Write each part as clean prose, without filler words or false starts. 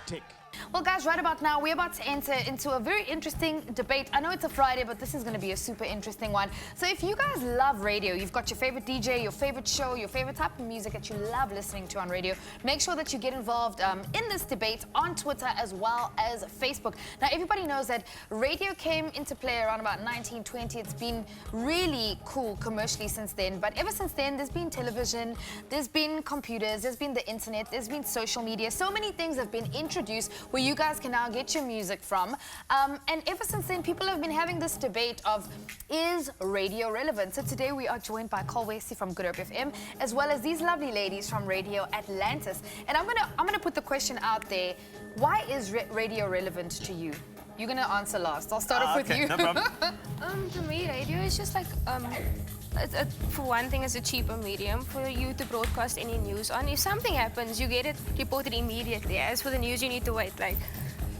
tick. Well, guys, right about now, we're about to enter into a very interesting debate. I know it's a Friday, but this is going to be a super interesting one. So if you guys love radio, you've got your favorite DJ, your favorite show, your favorite type of music that you love listening to on radio, make sure that you get involved in this debate on Twitter as well as Facebook. Now, everybody knows that radio came into play around about 1920. It's been really cool commercially since then. But ever since then, there's been television, there's been computers, there's been the internet, there's been social media. So many things have been introduced where you guys can now get your music from. And ever since then, people have been having this debate of, is radio relevant? So today we are joined by Cole Westy from Good Hope FM, as well as these lovely ladies from Radio Atlantis. And I'm gonna put the question out there. Why is radio relevant to you? You're gonna answer last. I'll start off with you. No problem. To me, radio is just like, for one thing, it's a cheaper medium for you to broadcast any news on. If something happens, you get it reported immediately. As for the news, you need to wait. Like,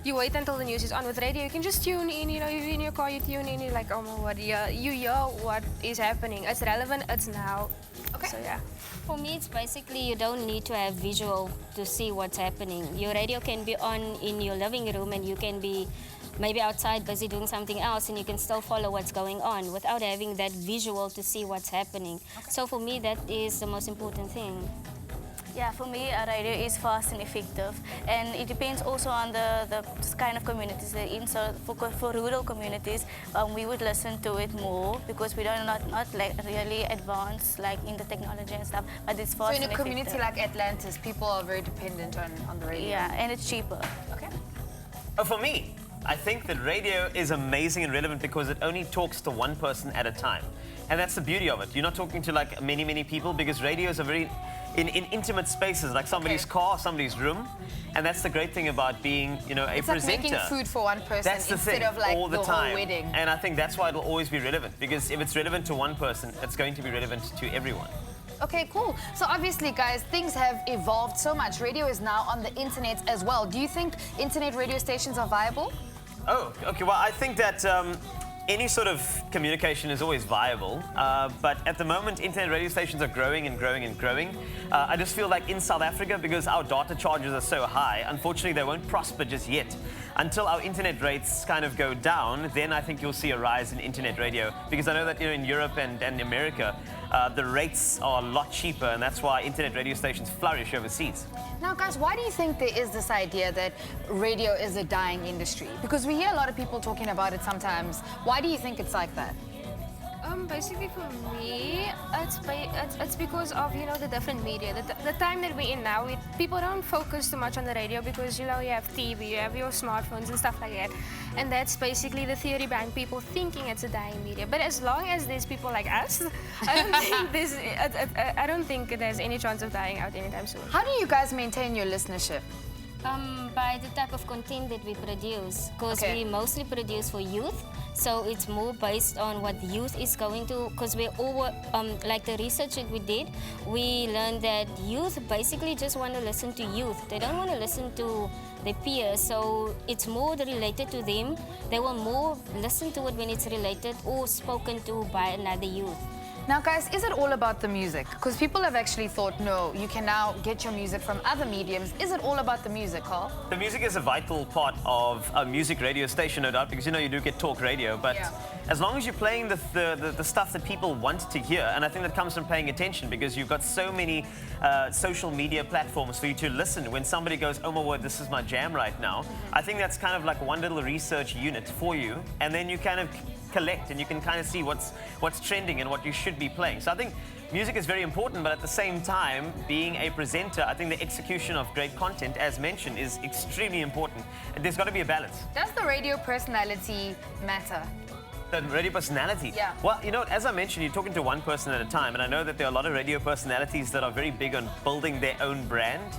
you wait until the news is on. With radio, you can just tune in. You know, you're in your car, you tune in. You're like, oh my word, yeah, you hear what is happening. It's relevant. It's now. Okay. So yeah. For me, it's basically you don't need to have visual to see what's happening. Your radio can be on in your living room and you can be maybe outside busy doing something else and you can still follow what's going on without having that visual to see what's happening. Okay. So for me, that is the most important thing. Yeah, for me, a radio is fast and effective, and it depends also on the kind of communities they're in. So for rural communities, we would listen to it more because we don't not like really advanced like in the technology and stuff. But it's fast. So in a and community effective. like Atlantis, people are very dependent on the radio. Yeah, and it's cheaper. Okay. For me, I think that radio is amazing and relevant because it only talks to one person at a time. And that's the beauty of it. You're not talking to like many people because radios are very in intimate spaces, like somebody's car, somebody's room. And that's the great thing about being, you know, a It's like presenter. making food for one person That's the instead thing, of like all the whole time. wedding. And I think that's why it'll always be relevant, because if it's relevant to one person, it's going to be relevant to everyone. Okay, cool. So obviously, guys, things have evolved so much. Radio is now on the internet as well. Do you think internet radio stations are viable? Oh, okay. Well, I think that any sort of communication is always viable, but at the moment, internet radio stations are growing and growing and growing. I just feel like in South Africa, because our data charges are so high, unfortunately, they won't prosper just yet. Until our internet rates kind of go down, then I think you'll see a rise in internet radio, because I know that, you know, in Europe and America, the rates are a lot cheaper, and that's why internet radio stations flourish overseas. Now, guys, why do you think there is this idea that radio is a dying industry? Because we hear a lot of people talking about it sometimes. Why do you think it's like that? Basically for me, it's because of, you know, the different media. The time that we're in now, people don't focus too much on the radio because, you know, you have TV, you have your smartphones and stuff like that. And that's basically the theory behind people thinking it's a dying media. But as long as there's people like us, I don't think there's any chance of dying out anytime soon. How do you guys maintain your listenership? By the type of content that we produce, because Okay. we mostly produce for youth, so it's more based on what the youth is going to, because we're all, like the research that we did, we learned that youth basically just want to listen to youth. They don't want to listen to their peers, so it's more related to them. They will more listen to it when it's related or spoken to by another youth. Now, guys, is it all about the music? Because people have actually thought, no, you can now get your music from other mediums. Is it all about the music, Carl? The music is a vital part of a music radio station, no doubt, because, you know, you do get talk radio, but Yeah. as long as you're playing the stuff that people want to hear, and I think that comes from paying attention, because you've got so many social media platforms for you to listen. When somebody goes, oh my word, this is my jam right now, I think that's kind of like one little research unit for you, and then you kind of collect and you can kind of see what's trending and what you should be playing. So I think music is very important, but at the same time, being a presenter, I think the execution of great content, as mentioned, is extremely important. There's got to be a balance. Does the radio personality matter? The radio personality? Yeah. Well, you know, as I mentioned, you're talking to one person at a time, and I know that there are a lot of radio personalities that are very big on building their own brand.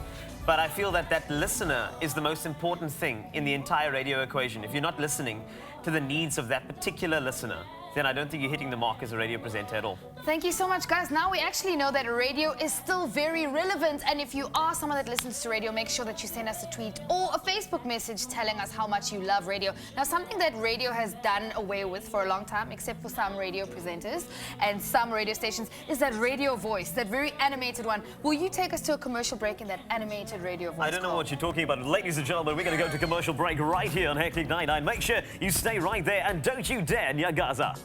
But I feel that that listener is the most important thing in the entire radio equation. If you're not listening to the needs of that particular listener, then I don't think you're hitting the mark as a radio presenter at all. Thank you so much, guys. Now we actually know that radio is still very relevant. And if you are someone that listens to radio, make sure that you send us a tweet or a Facebook message telling us how much you love radio. Now, something that radio has done away with for a long time, except for some radio presenters and some radio stations, is that radio voice, that very animated one. Will you take us to a commercial break in that animated radio voice? I don't know what you're talking about. Ladies and gentlemen, we're going to go to commercial break right here on HN9. Make sure you stay right there and don't you dare Nyagaza.